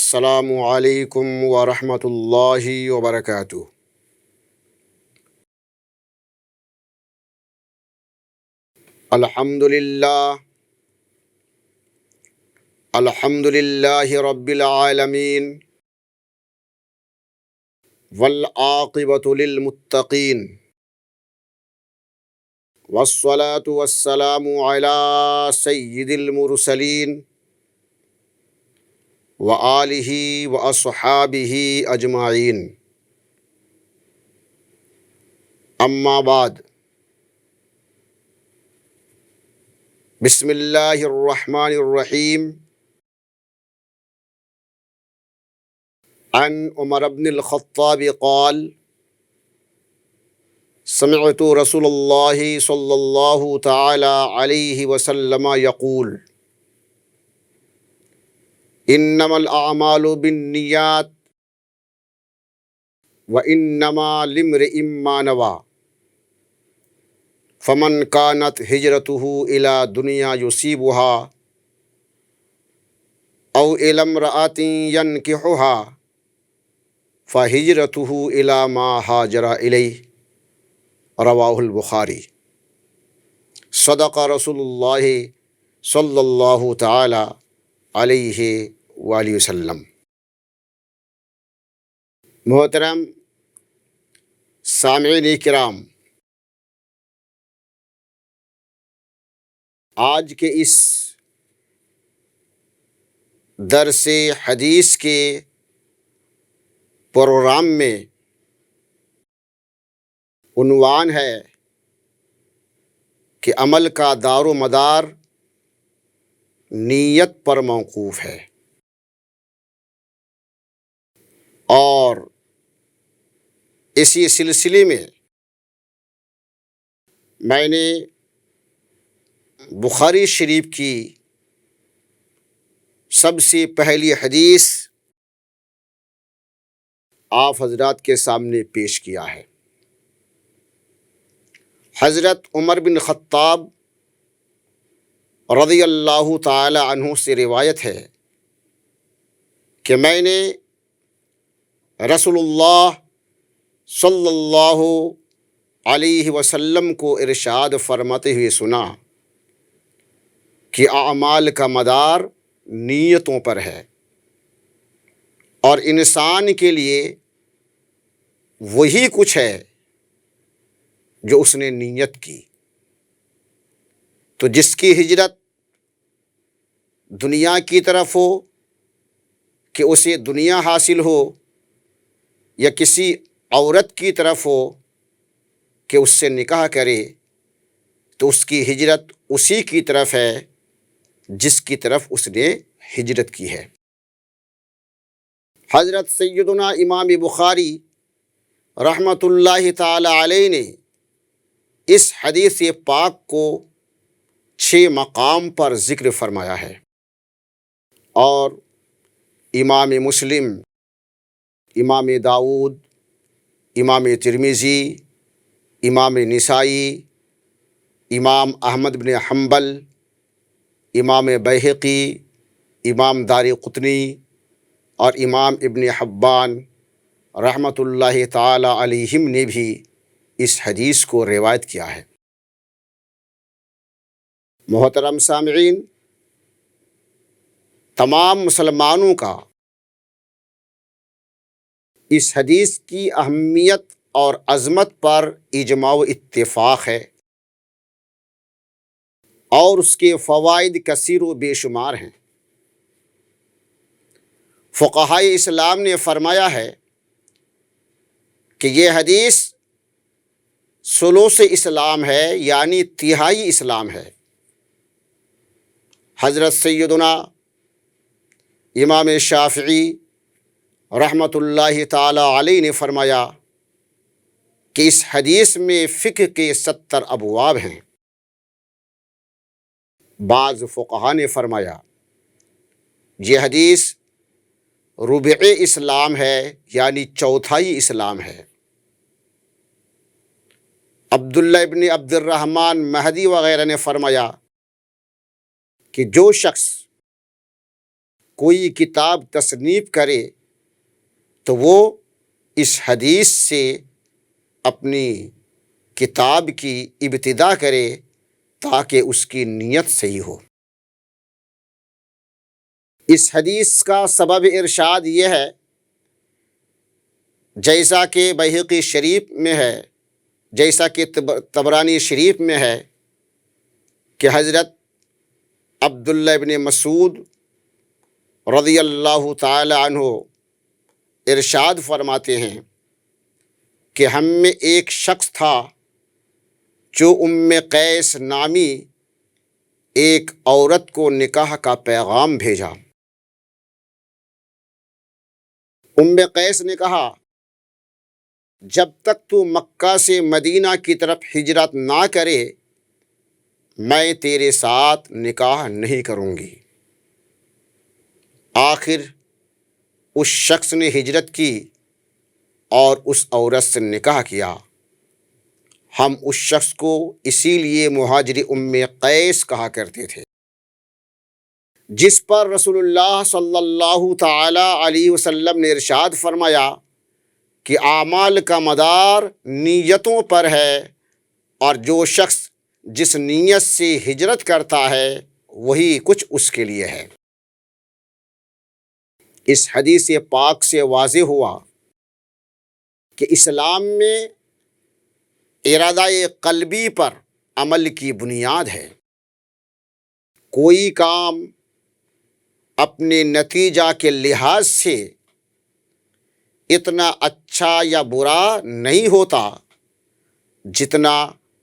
السلام علیکم ورحمۃ اللہ وبرکاتہ۔ الحمد للہ رب العالمین والعاقبۃ للمتقین والصلاة والسلام علی سید المرسلین وآلہ واصحابہ اجمعین، اما بعد، بسم اللہ الرحمن الرحیم۔ عن عمر بن الخطاب قال سمعت رسول اللہ صلی اللہ تعالی علیہ وسلم یقول انما الاعمال بالنیات وانما لامرئ ما نوى فمن كانت هجرته الى دنیا يصيبها او الى امرأة ينكحها فہجرته الی ما ہاجر الیہ، رواہ البخاری۔ صدق رسول اللہ صلی اللہ تعالی علیہ وآلہ وسلم۔ محترم سامعین کرام، آج کے اس درس حدیث کے پروگرام میں عنوان ہے کہ عمل کا دار و مدار نیت پر موقوف ہے، اور اسی سلسلے میں میں نے بخاری شریف کی سب سے پہلی حدیث آپ حضرات کے سامنے پیش کیا ہے۔ حضرت عمر بن خطاب رضی اللہ تعالی عنہ سے روایت ہے کہ میں نے رسول اللہ صلی اللہ علیہ وسلم کو ارشاد فرماتے ہوئے سنا کہ اعمال کا مدار نیتوں پر ہے، اور انسان کے لیے وہی کچھ ہے جو اس نے نیت کی۔ تو جس کی ہجرت دنیا کی طرف ہو کہ اسے دنیا حاصل ہو، یا کسی عورت کی طرف ہو کہ اس سے نکاح کرے، تو اس کی ہجرت اسی کی طرف ہے جس کی طرف اس نے ہجرت کی ہے۔ حضرت سیدنا امام بخاری رحمۃ اللہ تعالی علیہ نے اس حدیث پاک کو 6 مقام پر ذکر فرمایا ہے، اور امام مسلم، امام داؤد، امام ترمذی، امام نسائی، امام احمد بن حنبل، امام بیہقی، امام دارقطنی اور امام ابن حبان رحمۃ اللہ تعالی علیہم نے بھی اس حدیث کو روایت کیا ہے۔ محترم سامعین، تمام مسلمانوں کا اس حدیث کی اہمیت اور عظمت پر اجماع و اتفاق ہے، اور اس کے فوائد کثیر و بے شمار ہیں۔ فقہائے اسلام نے فرمایا ہے کہ یہ حدیث ثلث اسلام ہے، یعنی تہائی اسلام ہے۔ حضرت سیدنا امام شافعی رحمۃ اللہ تعالی علیہ نے فرمایا کہ اس حدیث میں فقہ کے 70 ابواب ہیں۔ بعض فقہا نے فرمایا یہ حدیث ربع اسلام ہے، یعنی چوتھائی اسلام ہے۔ عبداللہ ابن عبد الرحمن مہدی وغیرہ نے فرمایا کہ جو شخص کوئی کتاب تصنیف کرے تو وہ اس حدیث سے اپنی کتاب کی ابتدا کرے تاکہ اس کی نیت صحیح ہو۔ اس حدیث کا سبب ارشاد یہ ہے، جیسا کہ بحقی شریف میں ہے، جیسا کہ طبرانی شریف میں ہے کہ حضرت عبداللہ ابن مسعود رضی اللہ تعالی عنہ ارشاد فرماتے ہیں کہ ہم میں ایک شخص تھا جو ام قیس نامی ایک عورت کو نکاح کا پیغام بھیجا۔ ام قیس نے کہا، جب تک تو مکہ سے مدینہ کی طرف ہجرت نہ کرے میں تیرے ساتھ نکاح نہیں کروں گی۔ آخر اس شخص نے ہجرت کی اور اس عورت سے نکاح کیا۔ ہم اس شخص کو اسی لیے مہاجر ام قیس کہا کرتے تھے، جس پر رسول اللہ صلی اللہ تعالی علیہ وسلم نے ارشاد فرمایا کہ اعمال کا مدار نیتوں پر ہے، اور جو شخص جس نیت سے ہجرت کرتا ہے وہی کچھ اس کے لیے ہے۔ اس حدیث پاک سے واضح ہوا کہ اسلام میں ارادہ قلبی پر عمل کی بنیاد ہے۔ کوئی کام اپنے نتیجہ کے لحاظ سے اتنا اچھا یا برا نہیں ہوتا جتنا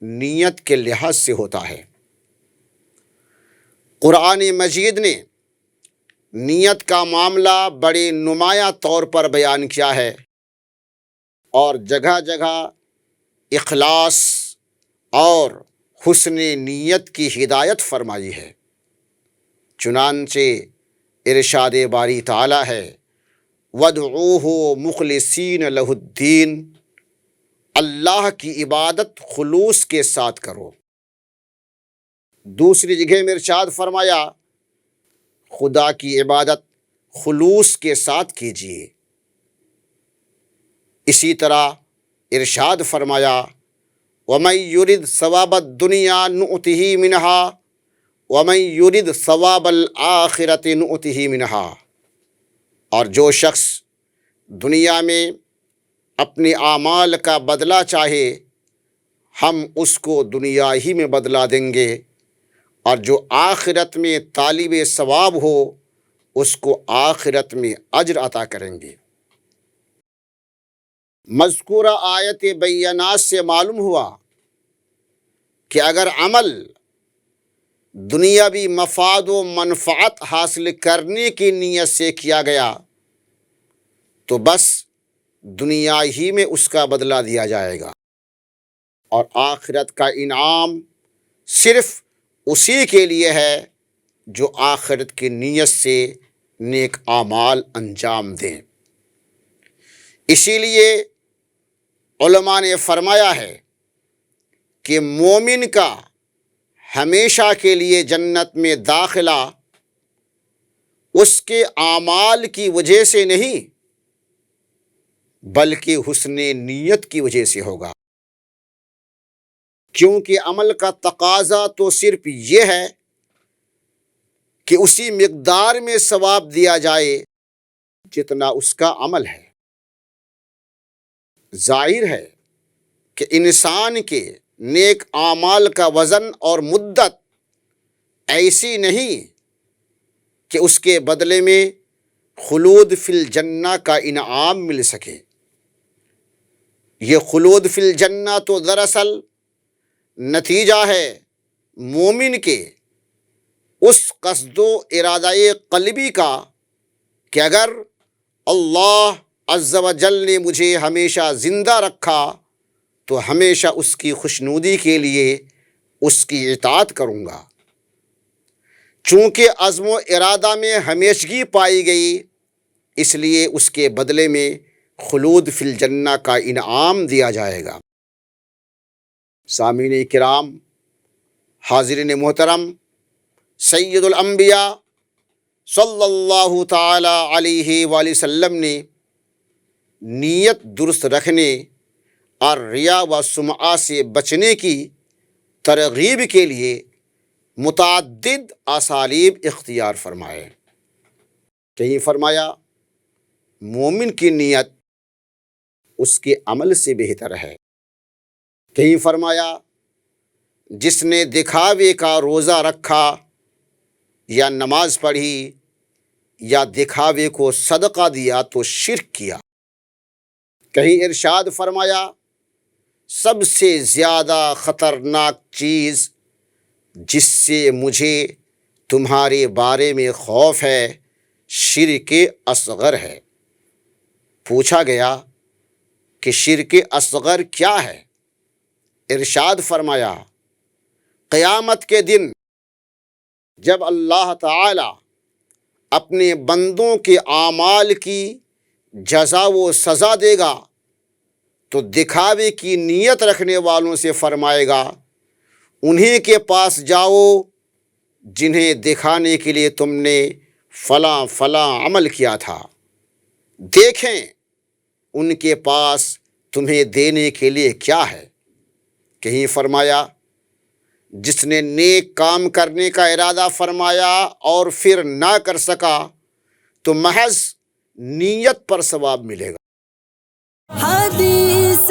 نیت کے لحاظ سے ہوتا ہے۔ قرآن مجید نے نیت کا معاملہ بڑے نمایاں طور پر بیان کیا ہے اور جگہ جگہ اخلاص اور حسن نیت کی ہدایت فرمائی ہے۔ چنانچہ ارشاد باری تعالی ہے، وَادْعُوهُ مُخْلِصِينَ لَهُ الدِّينَ، اللہ کی عبادت خلوص کے ساتھ کرو۔ دوسری جگہ میں ارشاد فرمایا، خدا کی عبادت خلوص کے ساتھ کیجیے۔ اسی طرح ارشاد فرمایا، وَمَن يُرِدْ ثَوَابَ الدُّنْيَا نُؤْتِهِ مِنْهَا وَمَن يُرِدْ ثَوَابَ الْآخِرَةِ نُؤْتِهِ مِنْهَا، اور جو شخص دنیا میں اپنے اعمال کا بدلہ چاہے ہم اس کو دنیا ہی میں بدلہ دیں گے، اور جو آخرت میں طالب ثواب ہو اس کو آخرت میں اجر عطا کریں گے۔ مذکورہ آیت بینات سے معلوم ہوا کہ اگر عمل دنیاوی مفاد و منفعت حاصل کرنے کی نیت سے کیا گیا تو بس دنیا ہی میں اس کا بدلہ دیا جائے گا، اور آخرت کا انعام صرف اسی کے لیے ہے جو آخرت کی نیت سے نیک اعمال انجام دیں۔ اسی لیے علماء نے فرمایا ہے کہ مومن کا ہمیشہ کے لیے جنت میں داخلہ اس کے اعمال کی وجہ سے نہیں بلکہ حسن نیت کی وجہ سے ہوگا، کیونکہ عمل کا تقاضا تو صرف یہ ہے کہ اسی مقدار میں ثواب دیا جائے جتنا اس کا عمل ہے۔ ظاہر ہے کہ انسان کے نیک اعمال کا وزن اور مدت ایسی نہیں کہ اس کے بدلے میں خلود فی الجنہ کا انعام مل سکے۔ یہ خلود فی الجنہ تو دراصل نتیجہ ہے مومن کے اس قصد و ارادہ قلبی کا کہ اگر اللہ عز و جل نے مجھے ہمیشہ زندہ رکھا تو ہمیشہ اس کی خوشنودی کے لیے اس کی اطاعت کروں گا۔ چونکہ عزم و ارادہ میں ہمیشگی پائی گئی اس لیے اس کے بدلے میں خلود فی الجنہ کا انعام دیا جائے گا۔ سامعین کرام، حاضرین محترم، سید الانبیاء صلی اللہ تعالی علیہ وآلہ وسلم نے نیت درست رکھنے اور ریا و سمعہ سے بچنے کی ترغیب کے لیے متعدد اسالیب اختیار فرمائے۔ کہیں فرمایا مومن کی نیت اس کے عمل سے بہتر ہے، کہیں فرمایا جس نے دکھاوے کا روزہ رکھا یا نماز پڑھی یا دکھاوے کو صدقہ دیا تو شرک کیا۔ کہیں ارشاد فرمایا سب سے زیادہ خطرناک چیز جس سے مجھے تمہارے بارے میں خوف ہے شرک اصغر ہے۔ پوچھا گیا کہ شرک اصغر کیا ہے؟ ارشاد فرمایا قیامت کے دن جب اللہ تعالی اپنے بندوں کے اعمال کی جزا و سزا دے گا تو دکھاوے کی نیت رکھنے والوں سے فرمائے گا انہیں کے پاس جاؤ جنہیں دکھانے کے لیے تم نے فلاں فلاں عمل کیا تھا، دیکھیں ان کے پاس تمہیں دینے کے لیے کیا ہے۔ کہیں فرمایا جس نے نیک کام کرنے کا ارادہ فرمایا اور پھر نہ کر سکا تو محض نیت پر ثواب ملے گا۔ حدیث